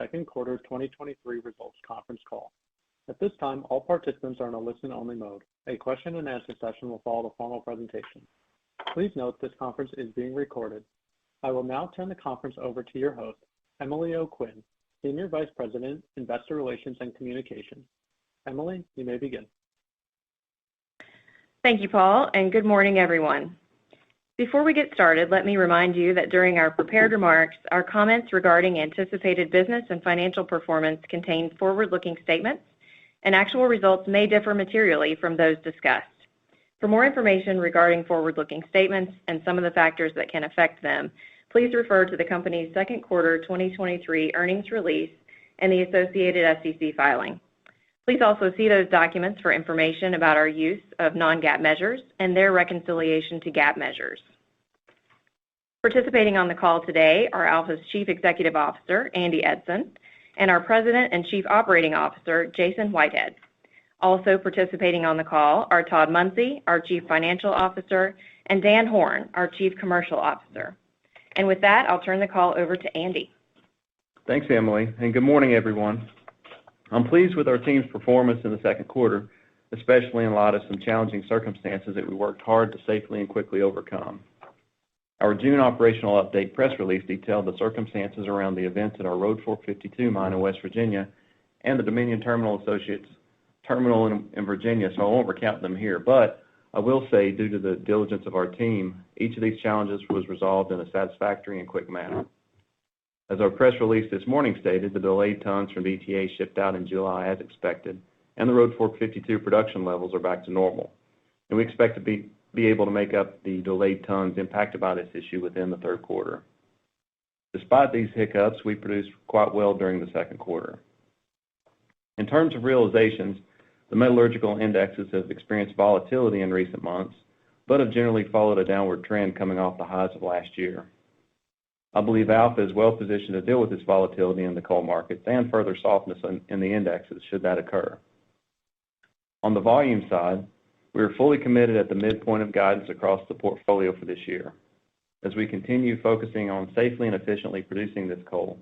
second quarter 2023 results conference call. At this time, all participants are in a listen-only mode. A question and answer session will follow the formal presentation. Please note this conference is being recorded. I will now turn the conference over to your host, Emily O'Quinn, Senior Vice President, Investor Relations and Communications. Emily, you may begin. Thank you, Paul, and good morning, everyone. Before we get started, let me remind you that during our prepared remarks, our comments regarding anticipated business and financial performance contain forward-looking statements, and actual results may differ materially from those discussed. For more information regarding forward-looking statements and some of the factors that can affect them, please refer to the company's second quarter 2023 earnings release and the associated SEC filing. Please also see those documents for information about our use of non-GAAP measures and their reconciliation to GAAP measures. Participating on the call today are Alpha's Chief Executive Officer, Andy Eidson, and our President and Chief Operating Officer, Jason Whitehead. Also participating on the call are Todd Munsey, our Chief Financial Officer, and Dan Horn, our Chief Commercial Officer. And with that, I'll turn the call over to Andy. Thanks, Emily, and good morning, everyone. I'm pleased with our team's performance in the second quarter, especially in light of some challenging circumstances that we worked hard to safely and quickly overcome. Our June operational update press release detailed the circumstances around the events at our Road Fork 52 mine in West Virginia and the Dominion Terminal Associates terminal in Virginia, so I won't recount them here. But I will say, due to the diligence of our team, each of these challenges was resolved in a satisfactory and quick manner. As our press release this morning stated, the delayed tons from DTA shipped out in July as expected, and the Road Fork 52 production levels are back to normal. And we expect to be able to make up the delayed tons impacted by this issue within the third quarter. Despite these hiccups, we produced quite well during the second quarter. In terms of realizations, the metallurgical indexes have experienced volatility in recent months, but have generally followed a downward trend coming off the highs of last year. I believe Alpha is well positioned to deal with this volatility in the coal markets and further softness in the indexes should that occur. On the volume side, we are fully committed at the midpoint of guidance across the portfolio for this year, as we continue focusing on safely and efficiently producing this coal.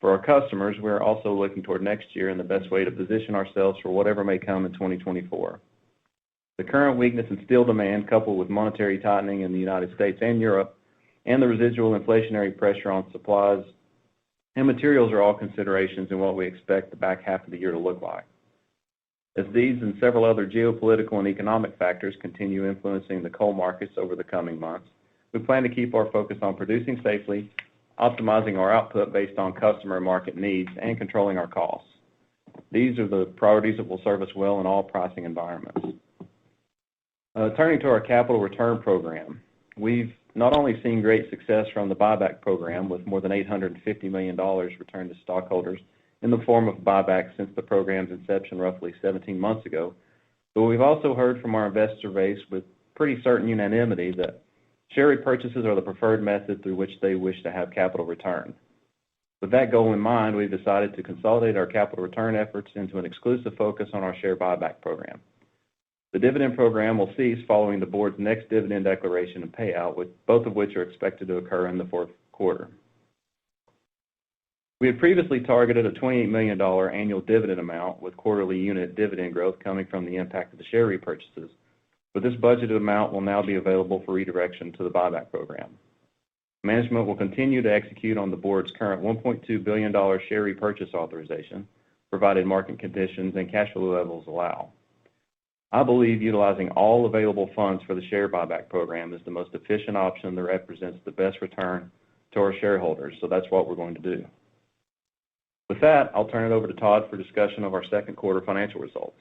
For our customers, we are also looking toward next year and the best way to position ourselves for whatever may come in 2024. The current weakness in steel demand, coupled with monetary tightening in the United States and Europe, and the residual inflationary pressure on supplies and materials are all considerations in what we expect the back half of the year to look like. As these and several other geopolitical and economic factors continue influencing the coal markets over the coming months, we plan to keep our focus on producing safely, optimizing our output based on customer and market needs, and controlling our costs. These are the priorities that will serve us well in all pricing environments. Turning to our capital return program, we've not only seen great success from the buyback program with more than $850 million returned to stockholders in the form of buybacks since the program's inception roughly 17 months ago, but we've also heard from our investor base with pretty certain unanimity that share repurchases are the preferred method through which they wish to have capital returned. With that goal in mind, we've decided to consolidate our capital return efforts into an exclusive focus on our share buyback program. The dividend program will cease following the board's next dividend declaration and payout, with both of which are expected to occur in the fourth quarter. We had previously targeted a $28 million annual dividend amount, with quarterly unit dividend growth coming from the impact of the share repurchases, but this budgeted amount will now be available for redirection to the buyback program. Management will continue to execute on the board's current $1.2 billion share repurchase authorization, provided market conditions and cash flow levels allow. I believe utilizing all available funds for the share buyback program is the most efficient option that represents the best return to our shareholders, so that's what we're going to do. With that, I'll turn it over to Todd for discussion of our second quarter financial results.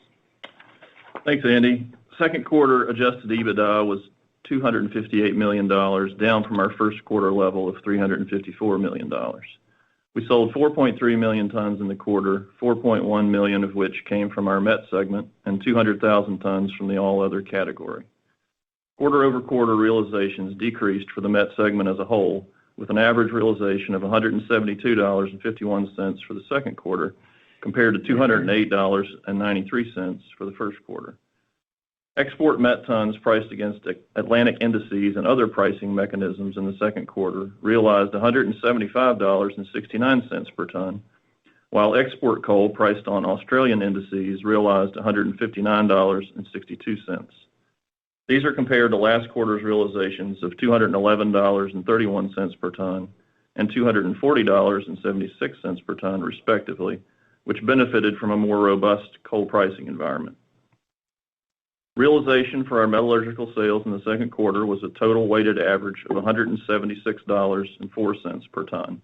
Thanks, Andy. Second quarter adjusted EBITDA was $258 million, down from our first quarter level of $354 million. We sold 4.3 million tons in the quarter, 4.1 million of which came from our met segment and 200,000 tons from the all other category. Quarter-over-quarter realizations decreased for the met segment as a whole, with an average realization of $172.51 for the second quarter, compared to $208.93 for the first quarter. Export met tons priced against Atlantic indices and other pricing mechanisms in the second quarter realized $175.69 per ton, while export coal priced on Australian indices realized $159.62. These are compared to last quarter's realizations of $211.31 per ton and $240.76 per ton, respectively, which benefited from a more robust coal pricing environment. Realization for our metallurgical sales in the second quarter was a total weighted average of $176.04 per ton,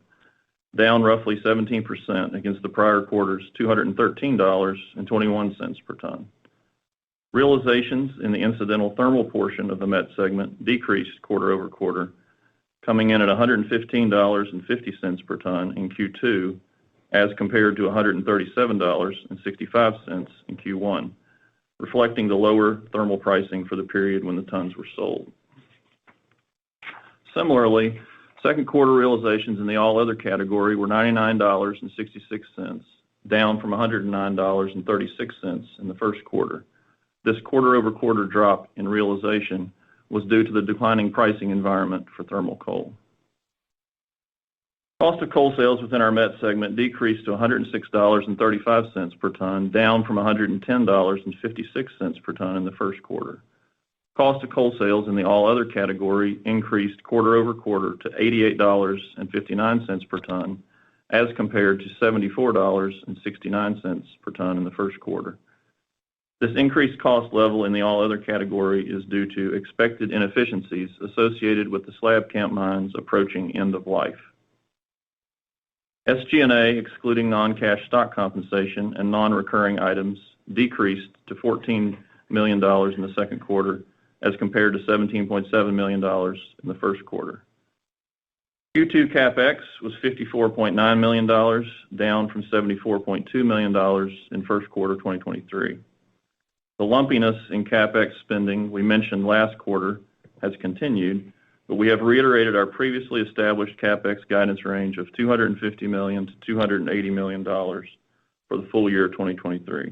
down roughly 17% against the prior quarter's $213.21 per ton. Realizations in the incidental thermal portion of the met segment decreased quarter over quarter, coming in at $115.50 per ton in Q2 as compared to $137.65 in Q1, reflecting the lower thermal pricing for the period when the tons were sold. Similarly, second quarter realizations in the all other category were $99.66, down from $109.36 in the first quarter. This quarter-over-quarter drop in realization was due to the declining pricing environment for thermal coal. Cost of coal sales within our met segment decreased to $106.35 per ton, down from $110.56 per ton in the first quarter. Cost of coal sales in the all other category increased quarter over quarter to $88.59 per ton as compared to $74.69 per ton in the first quarter. This increased cost level in the all other category is due to expected inefficiencies associated with the slab camp mines approaching end of life. SG&A, excluding non-cash stock compensation and non-recurring items, decreased to $14 million in the second quarter as compared to $17.7 million in the first quarter. Q2 CapEx was $54.9 million, down from $74.2 million in first quarter 2023. The lumpiness in CapEx spending we mentioned last quarter has continued, but we have reiterated our previously established CapEx guidance range of $250 million to $280 million for the full year 2023.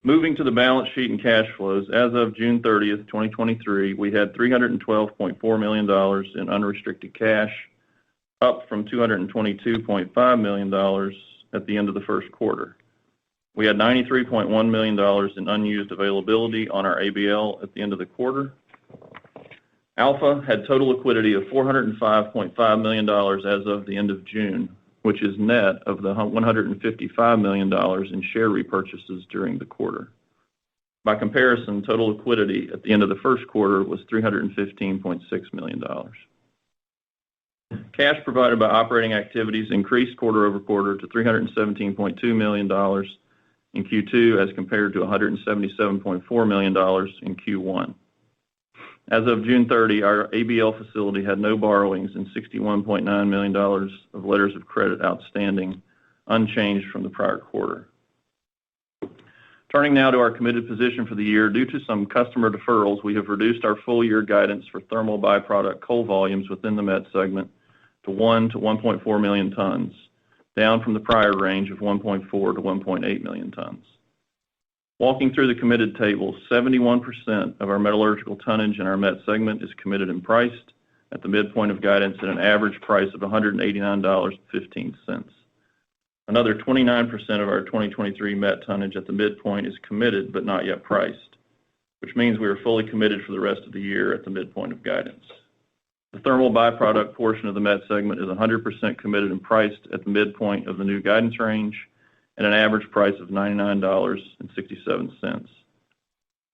Moving to the balance sheet and cash flows, as of June 30th, 2023, we had $312.4 million in unrestricted cash, up from $222.5 million at the end of the first quarter. We had $93.1 million in unused availability on our ABL at the end of the quarter. Alpha had total liquidity of $405.5 million as of the end of June, which is net of the $155 million in share repurchases during the quarter. By comparison, total liquidity at the end of the first quarter was $315.6 million. Cash provided by operating activities increased quarter over quarter to $317.2 million in Q2 as compared to $177.4 million in Q1. As of June 30, our ABL facility had no borrowings and $61.9 million of letters of credit outstanding, unchanged from the prior quarter. Turning now to our committed position for the year, due to some customer deferrals, we have reduced our full-year guidance for thermal byproduct coal volumes within the met segment to 1 to 1.4 million tons, down from the prior range of 1.4 to 1.8 million tons. Walking through the committed table, 71% of our metallurgical tonnage in our met segment is committed and priced at the midpoint of guidance at an average price of $189.15. Another 29% of our 2023 met tonnage at the midpoint is committed but not yet priced, which means we are fully committed for the rest of the year at the midpoint of guidance. The thermal byproduct portion of the met segment is 100% committed and priced at the midpoint of the new guidance range at an average price of $99.67.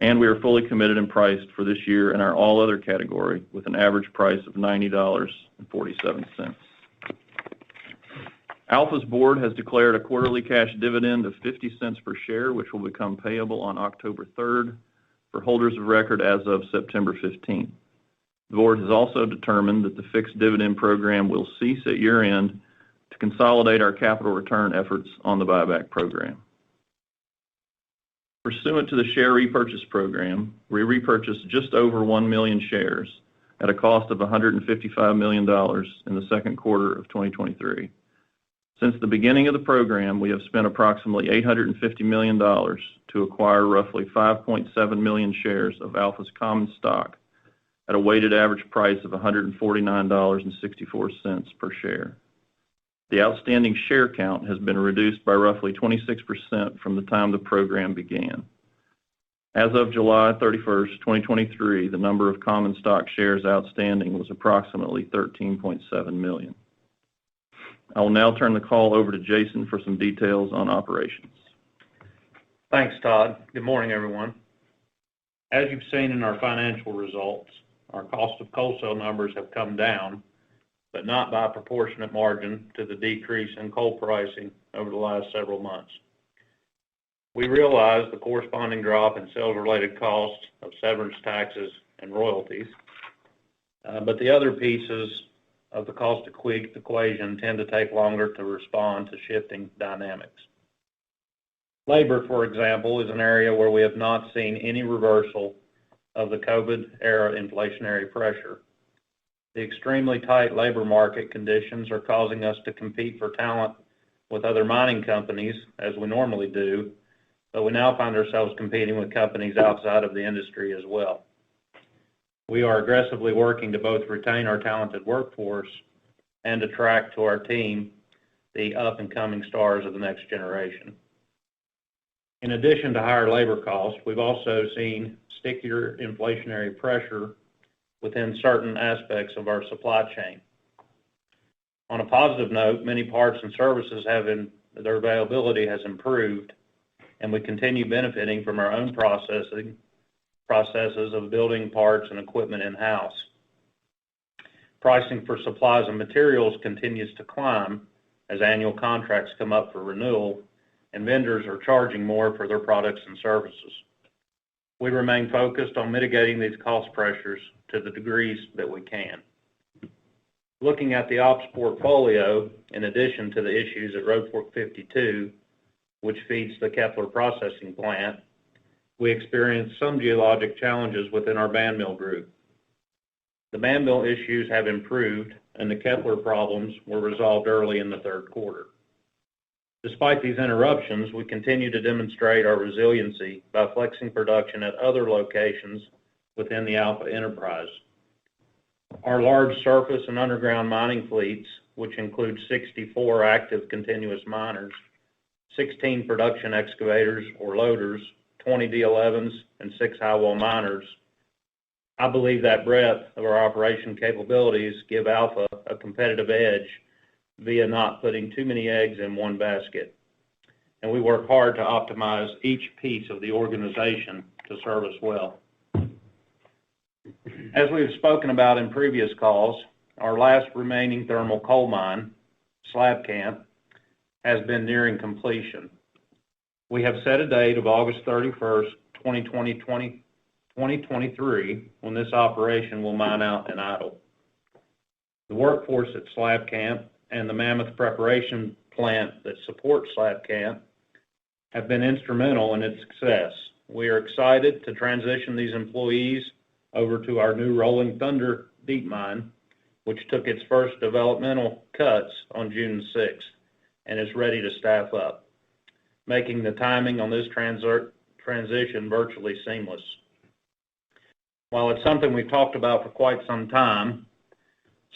And we are fully committed and priced for this year in our all other category with an average price of $90.47. Alpha's board has declared a quarterly cash dividend of 50 cents per share, which will become payable on October 3rd for holders of record as of September 15th. The board has also determined that the fixed dividend program will cease at year-end to consolidate our capital return efforts on the buyback program. Pursuant to the share repurchase program, we repurchased just over 1 million shares at a cost of $155 million in the second quarter of 2023. Since the beginning of the program, we have spent approximately $850 million to acquire roughly 5.7 million shares of Alpha's common stock at a weighted average price of $149.64 per share. The outstanding share count has been reduced by roughly 26% from the time the program began. As of July 31st, 2023, the number of common stock shares outstanding was approximately 13.7 million. I will now turn the call over to Jason for some details on operations. Thanks, Todd. Good morning, everyone. As you've seen in our financial results, our cost of coal sale numbers have come down, but not by a proportionate margin to the decrease in coal pricing over the last several months. We realize the corresponding drop in sales-related costs of severance taxes and royalties, but the other pieces of the cost equation tend to take longer to respond to shifting dynamics. Labor, for example, is an area where we have not seen any reversal of the COVID-era inflationary pressure. The extremely tight labor market conditions are causing us to compete for talent with other mining companies, as we normally do, but we now find ourselves competing with companies outside of the industry as well. We are aggressively working to both retain our talented workforce and attract to our team the up-and-coming stars of the next generation. In addition to higher labor costs, we've also seen stickier inflationary pressure within certain aspects of our supply chain. On a positive note, many parts and services their availability has improved, and we continue benefiting from our own processes of building parts and equipment in-house. Pricing for supplies and materials continues to climb as annual contracts come up for renewal, and vendors are charging more for their products and services. We remain focused on mitigating these cost pressures to the degrees that we can. Looking at the ops portfolio, in addition to the issues at Road Fork 52, which feeds the Kepler processing plant, we experienced some geologic challenges within our band mill group. The band mill issues have improved, and the Kepler problems were resolved early in the third quarter. Despite these interruptions, we continue to demonstrate our resiliency by flexing production at other locations within the Alpha enterprise. Our large surface and underground mining fleets, which include 64 active continuous miners, 16 production excavators or loaders, 20 D11s, and 6 highwall miners. I believe that breadth of our operation capabilities give Alpha a competitive edge via not putting too many eggs in one basket. And we work hard to optimize each piece of the organization to serve us well. As we've spoken about in previous calls, our last remaining thermal coal mine, Slab Camp, has been nearing completion. We have set a date of August 31st, 2023, when this operation will mine out and idle. The workforce at Slab Camp and the mammoth preparation plant that supports Slab Camp have been instrumental in its success. We are excited to transition these employees over to our new Rolling Thunder deep mine, which took its first developmental cuts on June 6th and is ready to staff up, making the timing on this transition virtually seamless. While it's something we've talked about for quite some time,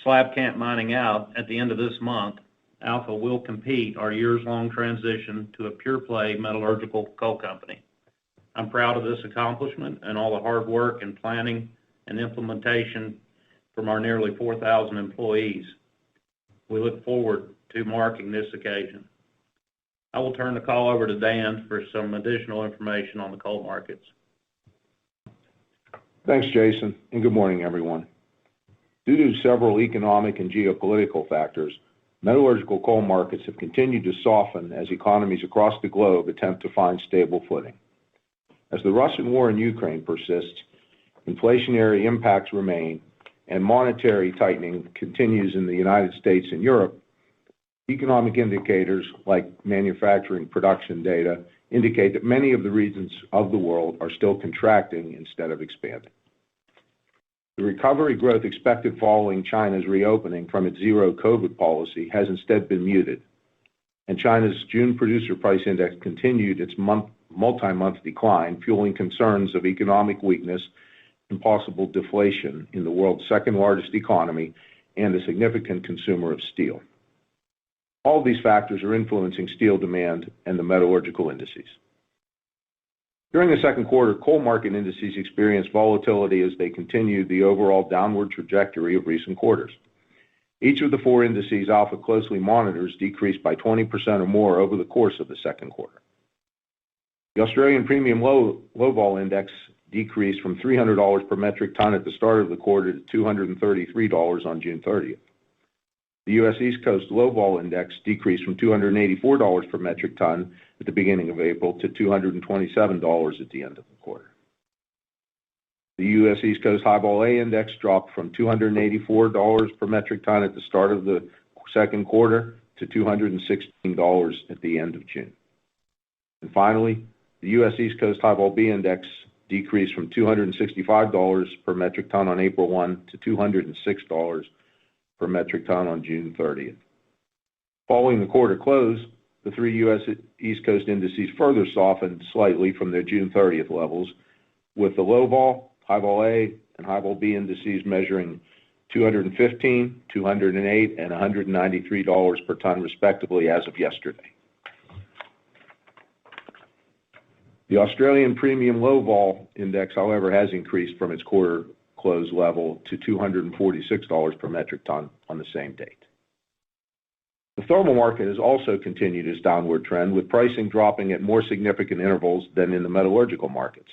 Slab Camp mining out at the end of this month, Alpha will complete our years-long transition to a pure-play metallurgical coal company. I'm proud of this accomplishment and all the hard work and planning and implementation from our nearly 4,000 employees. We look forward to marking this occasion. I will turn the call over to Dan for some additional information on the coal markets. Thanks, Jason, and good morning, everyone. Due to several economic and geopolitical factors, metallurgical coal markets have continued to soften as economies across the globe attempt to find stable footing. As the Russian war in Ukraine persists, inflationary impacts remain, and monetary tightening continues in the United States and Europe, economic indicators like manufacturing production data indicate that many of the regions of the world are still contracting instead of expanding. The recovery growth expected following China's reopening from its zero-COVID policy has instead been muted, and China's June producer price index continued its multi-month decline, fueling concerns of economic weakness and possible deflation in the world's second-largest economy and a significant consumer of steel. All of these factors are influencing steel demand and the metallurgical indices. During the second quarter, coal market indices experienced volatility as they continued the overall downward trajectory of recent quarters. Each of the four indices Alpha closely monitors decreased by 20% or more over the course of the second quarter. The Australian Premium Low-Vol Index decreased from $300 per metric ton at the start of the quarter to $233 on June 30th. The U.S. East Coast Low-Vol Index decreased from $284 per metric ton at the beginning of April to $227 at the end of the quarter. The U.S. East Coast High-Vol A Index dropped from $284 per metric ton at the start of the second quarter to $216 at the end of June. And finally, the U.S. East Coast High-Vol B Index decreased from $265 per metric ton on April 1 to $206 per metric ton on June 30th. Following the quarter close, the three U.S. East Coast indices further softened slightly from their June 30th levels, with the Low-Vol, High-Vol A, and High-Vol B indices measuring $215, $208, and $193 per ton respectively as of yesterday. The Australian Premium Low-Vol Index, however, has increased from its quarter close level to $246 per metric ton on the same date. The thermal market has also continued its downward trend, with pricing dropping at more significant intervals than in the metallurgical markets.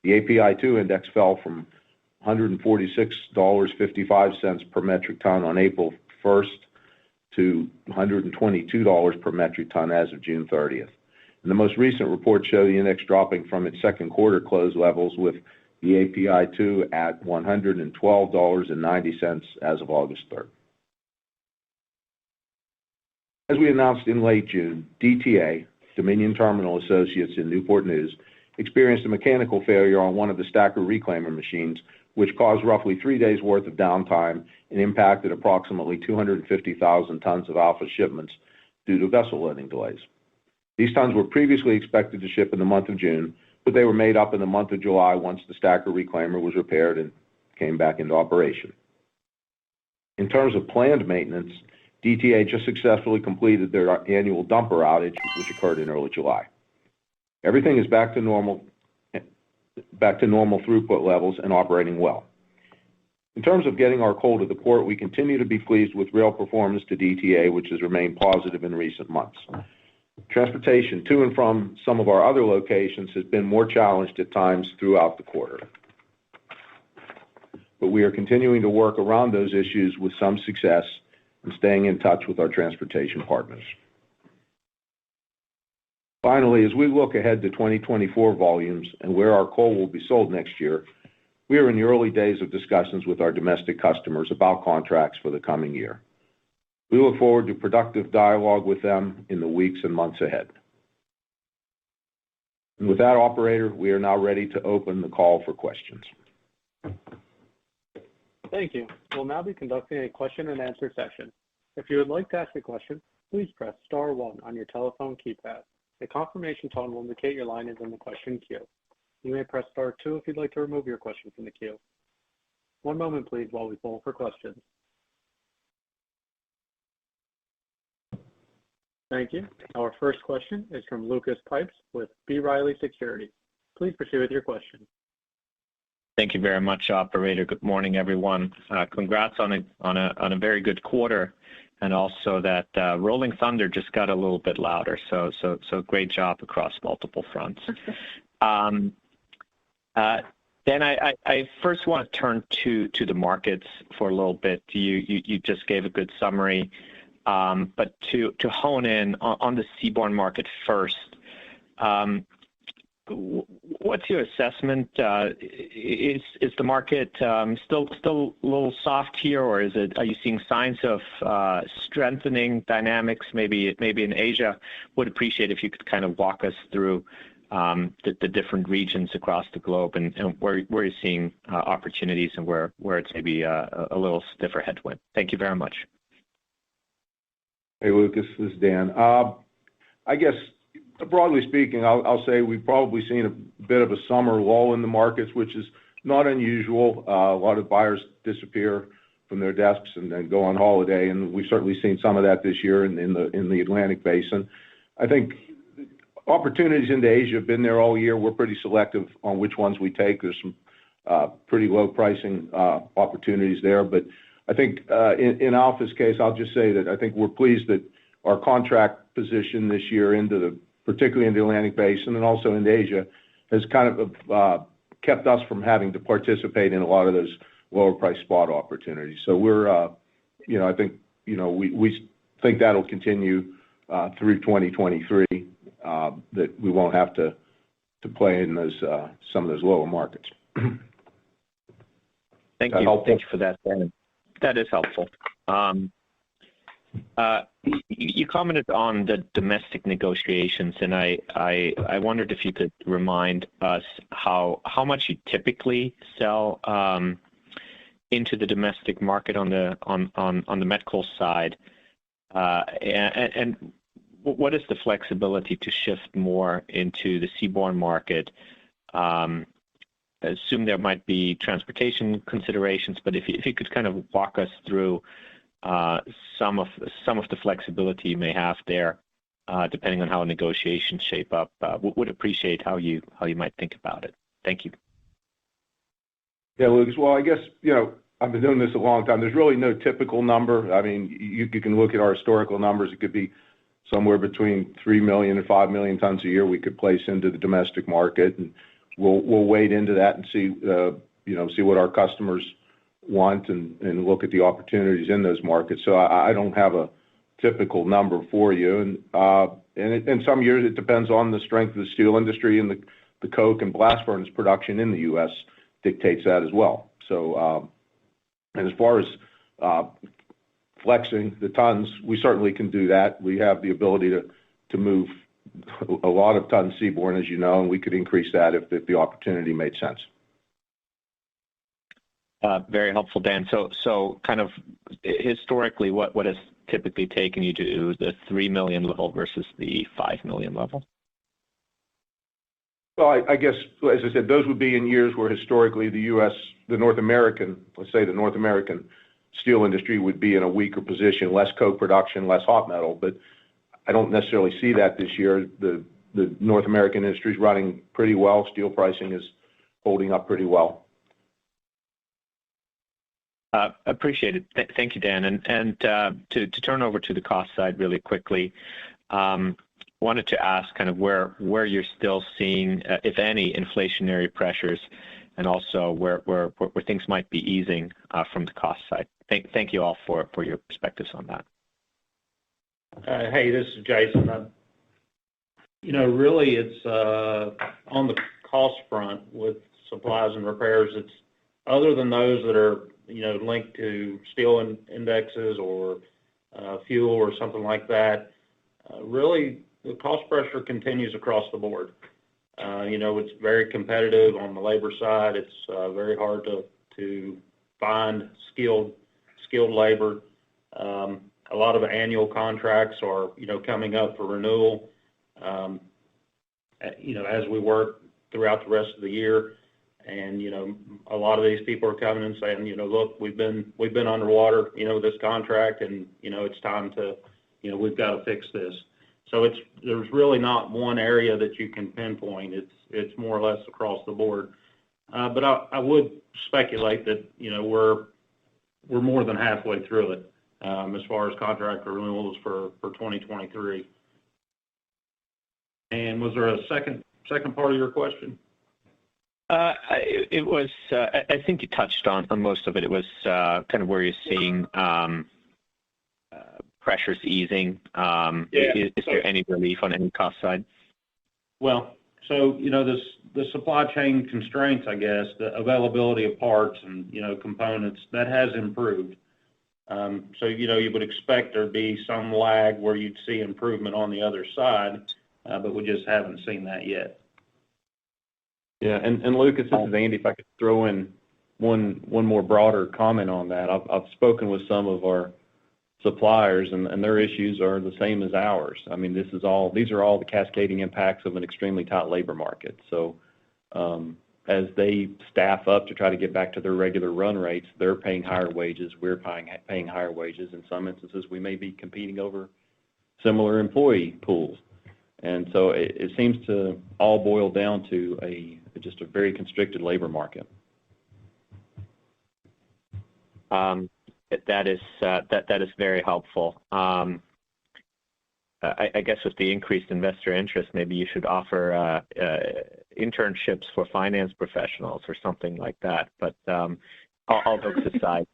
The API2 index fell from $146.55 per metric ton on April 1st to $122 per metric ton as of June 30th. And the most recent reports show the index dropping from its second quarter close levels, with the API2 at $112.90 as of August 3rd. As we announced in late June, DTA, Dominion Terminal Associates in Newport News, experienced a mechanical failure on one of the stacker reclaimer machines, which caused roughly 3 days' worth of downtime and impacted approximately 250,000 tons of Alpha shipments due to vessel loading delays. These tons were previously expected to ship in the month of June, but they were made up in the month of July once the stacker reclaimer was repaired and came back into operation. In terms of planned maintenance, DTA just successfully completed their annual dumper outage, which occurred in early July. Everything is back to normal throughput levels and operating well. In terms of getting our coal to the port, we continue to be pleased with rail performance to DTA, which has remained positive in recent months. Transportation to and from some of our other locations has been more challenged at times throughout the quarter. But we are continuing to work around those issues with some success and staying in touch with our transportation partners. Finally, as we look ahead to 2024 volumes and where our coal will be sold next year, we are in the early days of discussions with our domestic customers about contracts for the coming year. We look forward to productive dialogue with them in the weeks and months ahead. And with that, operator, we are now ready to open the call for questions. Thank you. We'll now be conducting a question and answer session. If you would like to ask a question, please press star one on your telephone keypad. A confirmation tone will indicate your line is in the question queue. You may press star two if you'd like to remove your question from the queue. One moment, please, while we poll for questions. Thank you. Our first question is from Lucas Pipes with B. Riley Securities. Please proceed with your question. Thank you very much, operator. Good morning, everyone. Congrats on a very good quarter, and also that Rolling Thunder just got a little bit louder. So great job across multiple fronts. Then I first want to turn to the markets for a little bit. You just gave a good summary, but to hone in on the seaborne market first. What's your assessment? Is the market still a little soft here, or are you seeing signs of strengthening dynamics? Maybe in Asia. Would appreciate if you could kind of walk us through the different regions across the globe and where you're seeing opportunities and where it's maybe a little stiffer headwind. Thank you very much. Hey, Lucas, this is Dan. I guess, broadly speaking, I'll say we've probably seen a bit of a summer lull in the markets, which is not unusual. A lot of buyers disappear from their desks and then go on holiday, and we've certainly seen some of that this year in the Atlantic Basin. I think opportunities into Asia have been there all year. We're pretty selective on which ones we take. There's some pretty low pricing opportunities there. But I think in Alpha's case, I'll just say that I think we're pleased that our contract position this year particularly in the Atlantic Basin and also in Asia, has kind of kept us from having to participate in a lot of those lower price spot opportunities. So we're, I think, we think that'll continue through 2023, that we won't have to play in those some of those lower markets. Thank you. Thank you for that, Dan. That is helpful. You commented on the domestic negotiations, and I wondered if you could remind us how much you typically sell into the domestic market on the met coal side, and what is the flexibility to shift more into the seaborne market? I assume there might be transportation considerations, but if you could kind of walk us through some of the flexibility you may have there, depending on how negotiations shape up, would appreciate how you might think about it. Thank you. Yeah, Lucas. Well, I guess, I've been doing this a long time. There's really no typical number. I mean, you can look at our historical numbers. It could be somewhere between 3 million and 5 million tons a year we could place into the domestic market, and we'll wade into that and see what our customers want and look at the opportunities in those markets. So I don't have a typical number for you, and in some years it depends on the strength of the steel industry, and the coke and blast furnace production in the U.S. dictates that as well. So and as far as flexing the tons, we certainly can do that. We have the ability to move a lot of tons seaborne, as you know, and we could increase that if the opportunity made sense. Very helpful, Dan. So kind of historically, what has typically taken you to the 3 million level versus the 5 million level? Well, I guess, as I said, those would be in years where historically the North American steel industry would be in a weaker position, less coke production, less hot metal. But I don't necessarily see that this year. The North American industry is running pretty well. Steel pricing is holding up pretty well. Appreciate it. Thank you, Dan. And to turn over to the cost side really quickly, wanted to ask kind of where you're still seeing, if any, inflationary pressures, and also where things might be easing from the cost side. Thank you all for your perspectives on that. Hey, this is Jason. Really it's on the cost front with supplies and repairs. It's other than those that are linked to steel indexes or fuel or something like that. Really, the cost pressure continues across the board. It's very competitive on the labor side. It's very hard to find skilled labor. A lot of annual contracts are coming up for renewal. As we work throughout the rest of the year, and a lot of these people are coming and saying, look, we've been underwater, this contract, and it's time to, we've got to fix this. So there's really not one area that you can pinpoint. It's more or less across the board. But I would speculate that we're more than halfway through it as far as contract renewals for 2023. And was there a second part of your question? It was. I think you touched on most of it. It was kind of where you're seeing pressures easing. Is there any relief on any cost side? Well, so the supply chain constraints, I guess, the availability of parts and components, that has improved. So you would expect there'd be some lag where you'd see improvement on the other side, but we just haven't seen that yet. Yeah, and Lucas, this is Andy. If I could throw in one more broader comment on that. I've spoken with some of our suppliers, and their issues are the same as ours. I mean, these are all the cascading impacts of an extremely tight labor market. So, as they staff up to try to get back to their regular run rates, they're paying higher wages, we're paying higher wages. In some instances, we may be competing over similar employee pools. And so it seems to all boil down to just a very constricted labor market. That is very helpful. I guess with the increased investor interest, maybe you should offer internships for finance professionals or something like that. But all jokes aside,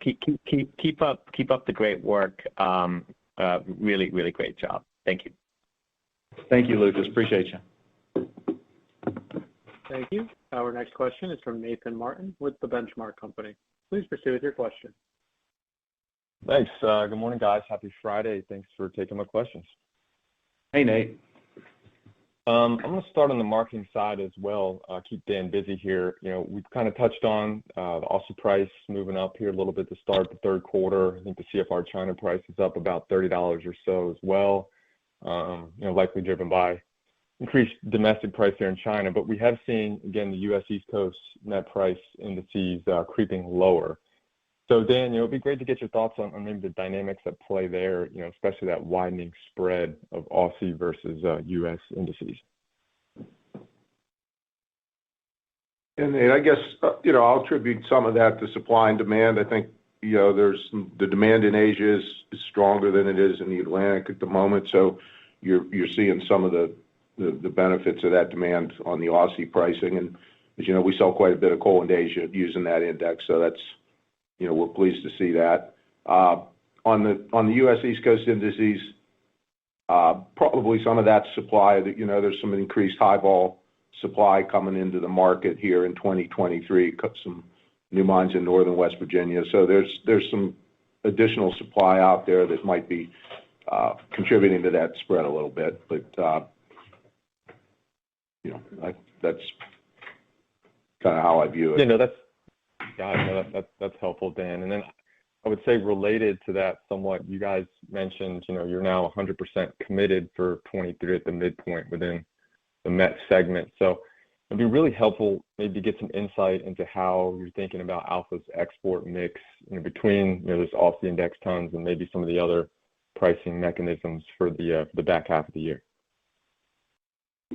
keep up the great work. Really, really great job. Thank you. Thank you, Lucas. Appreciate you. Thank you. Our next question is from Nathan Martin with The Benchmark Company. Please proceed with your question. Thanks. Good morning, guys. Happy Friday. Thanks for taking my questions. Hey, Nate. I'm going to start on the marketing side as well. Keep Dan busy here. You know, we've kind of touched on the Aussie price moving up here a little bit to start the third quarter. I think the CFR China price is up about $30 or so as well. You know, likely driven by increased domestic price there in China. But we have seen, again, the U.S. East Coast net price indices creeping lower. So, Dan, you know, it'd be great to get your thoughts on maybe the dynamics at play there, you know, especially that widening spread of Aussie versus U.S. indices. And I guess, you know, I'll attribute some of that to supply and demand. I think, you know, the demand in Asia is stronger than it is in the Atlantic at the moment. So you're seeing some of the benefits of that demand on the Aussie pricing. And as you know, we sell quite a bit of coal into Asia using that index. So that's, you know, we're pleased to see that. On the U.S. East Coast indices, probably some of that supply, you know, there's some increased high vol supply coming into the market here in 2023, some new mines in northern West Virginia. So there's some additional supply out there that might be contributing to that spread a little bit. But, you know, that's kind of how I view it. You know, that's helpful, Dan. And then I would say related to that somewhat, you guys mentioned, you know, you're now 100% committed for 23 at the midpoint within the Met segment. So it'd be really helpful maybe to get some insight into how you're thinking about Alpha's export mix, you know, between, you know, this Aussie index tons and maybe some of the other pricing mechanisms for the back half of the year.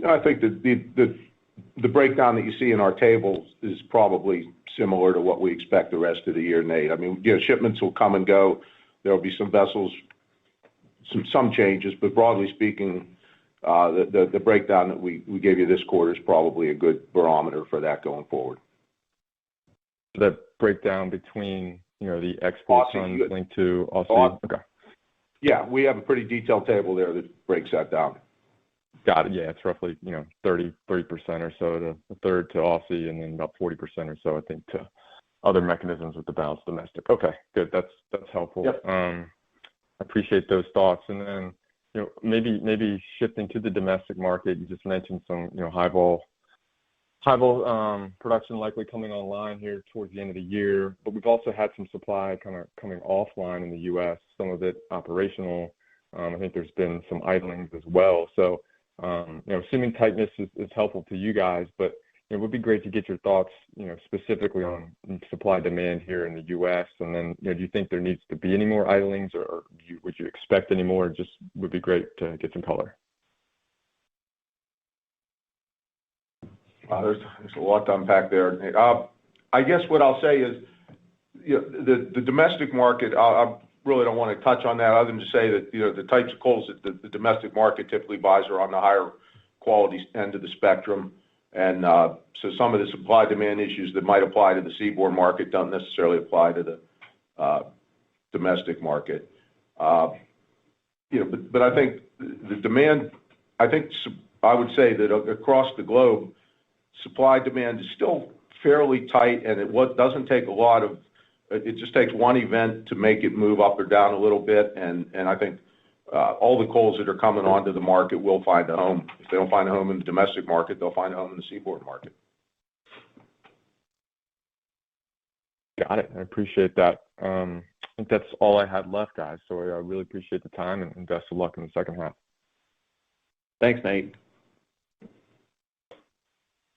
I think the breakdown that you see in our tables is probably similar to what we expect the rest of the year, Nate. I mean, you know, shipments will come and go. There will be some vessels, some changes, but broadly speaking, the breakdown that we gave you this quarter is probably a good barometer for that going forward. That breakdown between, you know, the export tons linked to Aussie. Okay. Yeah, we have a pretty detailed table there that breaks that down. Got it. Yeah, it's roughly, you know, 30% or so to a third to Aussie, and then about 40% or so, I think, to other mechanisms with the balance domestic. Okay, good. That's helpful. Yep. I appreciate those thoughts. And then, you know, maybe shifting to the domestic market, you just mentioned some, you know, high vol production likely coming online here towards the end of the year, but we've also had some supply kind of coming offline in the U.S., some of it operational. I think there's been some idlings as well. So, you know, assuming tightness is helpful to you guys, but it would be great to get your thoughts, you know, specifically on supply demand here in the U.S. And then, you know, do you think there needs to be any more idlings, or would you expect any more? Just would be great to get some color. There's a lot to unpack there. I guess what I'll say is, you know, the domestic market, I really don't want to touch on that other than to say that, you know, the types of coals that the domestic market typically buys are on the higher quality end of the spectrum. And so some of the supply demand issues that might apply to the seaborne market don't necessarily apply to the domestic market. You know, but I think the demand, I would say that across the globe, supply demand is still fairly tight, and it doesn't take a lot of, it just takes one event to make it move up or down a little bit. And I think all the coals that are coming onto the market will find a home. If they don't find a home in the domestic market, they'll find a home in the seaboard market. Got it. I appreciate that. I think that's all I had left, guys. So I really appreciate the time, and best of luck in the second half. Thanks, Nate.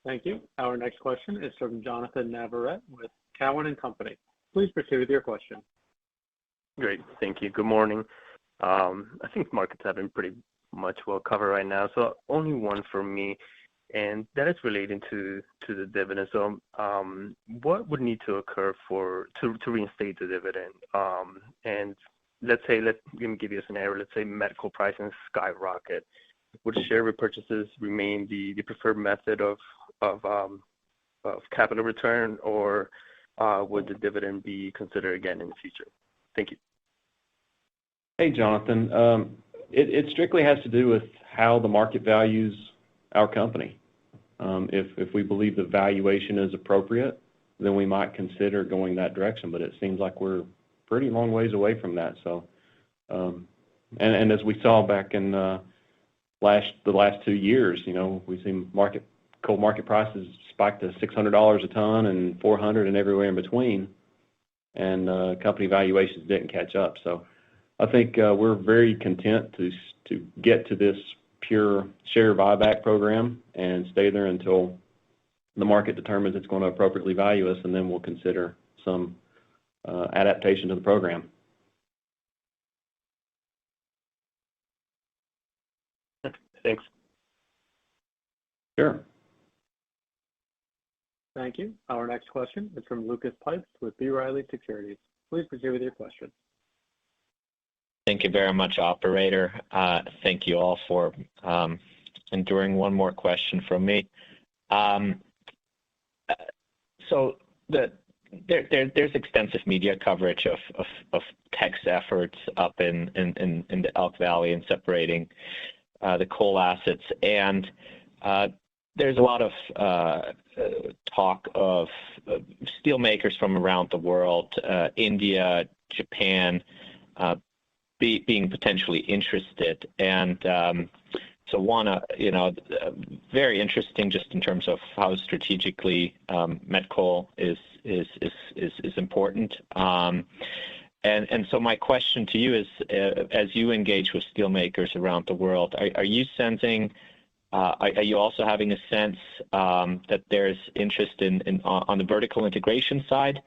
Thank you. Our next question is from Jonathan Navarrete with Cowen and Company. Please proceed with your question. Great. Thank you. Good morning. I think markets have been pretty much well covered right now, so only one for me, and that is relating to the dividend. So, what would need to occur to reinstate the dividend? And let me give you a scenario. Let's say medical pricing skyrocket. Would share repurchases remain the preferred method of capital return, or would the dividend be considered again in the future? Thank you. Hey, Jonathan. It strictly has to do with how the market values our company. If we believe the valuation is appropriate, then we might consider going that direction. But it seems like we're pretty long ways away from that. So, and as we saw back in the last 2 years, we've seen coal market prices spike to $600 a ton and $400 and everywhere in between, and company valuations didn't catch up. So I think we're very content to get to this pure share buyback program and stay there until the market determines it's going to appropriately value us, and then we'll consider some adaptation to the program. Thanks. Sure. Thank you. Our next question is from Lucas Pipes with B. Riley Securities. Please proceed with your question. Thank you very much, operator. Thank you all for enduring one more question from me. So there's extensive media coverage of Teck's efforts up in the Elk Valley and separating the coal assets, and there's a lot of talk of steel makers from around the world, India, Japan, being potentially interested, and so very interesting just in terms of how strategically met coal is important. And so my question to you is, as you engage with steelmakers around the world, are you sensing, are you also having a sense that there's interest on the vertical integration side?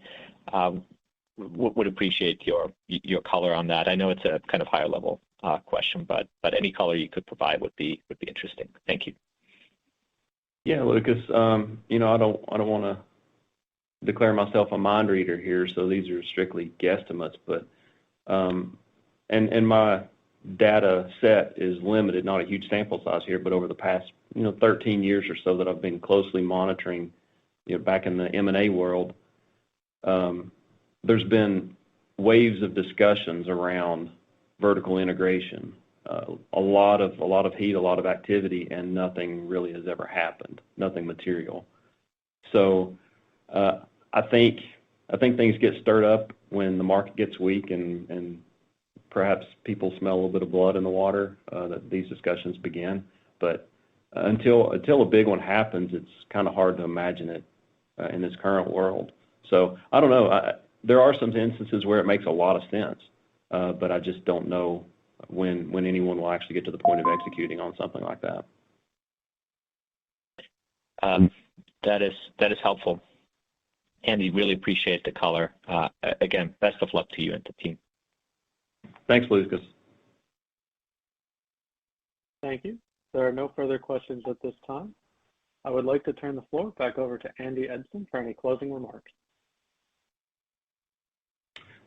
Would appreciate your color on that. I know it's a kind of higher level question, but any color you could provide would be interesting. Thank you. Yeah, Lucas. I don't want to declare myself a mind reader here, so these are strictly guesstimates. But and my data set is limited, not a huge sample size here, but over the past 13 years or so that I've been closely monitoring, back in the M&A world, there's been waves of discussions around vertical integration, a lot of heat, a lot of activity, and nothing really has ever happened, nothing material. So I think things get stirred up when the market gets weak and perhaps people smell a little bit of blood in the water, that these discussions begin. But until a big one happens, it's kind of hard to imagine it in this current world. So I don't know. There are some instances where it makes a lot of sense, but I just don't know when anyone will actually get to the point of executing on something like that. That is helpful. Andy, really appreciate the color. Again, best of luck to you and the team. Thanks, Lucas. Thank you. There are no further questions at this time. I would like to turn the floor back over to Andy Eidson for any closing remarks.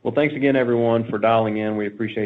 Well, thanks again, everyone, for dialing in. We appreciate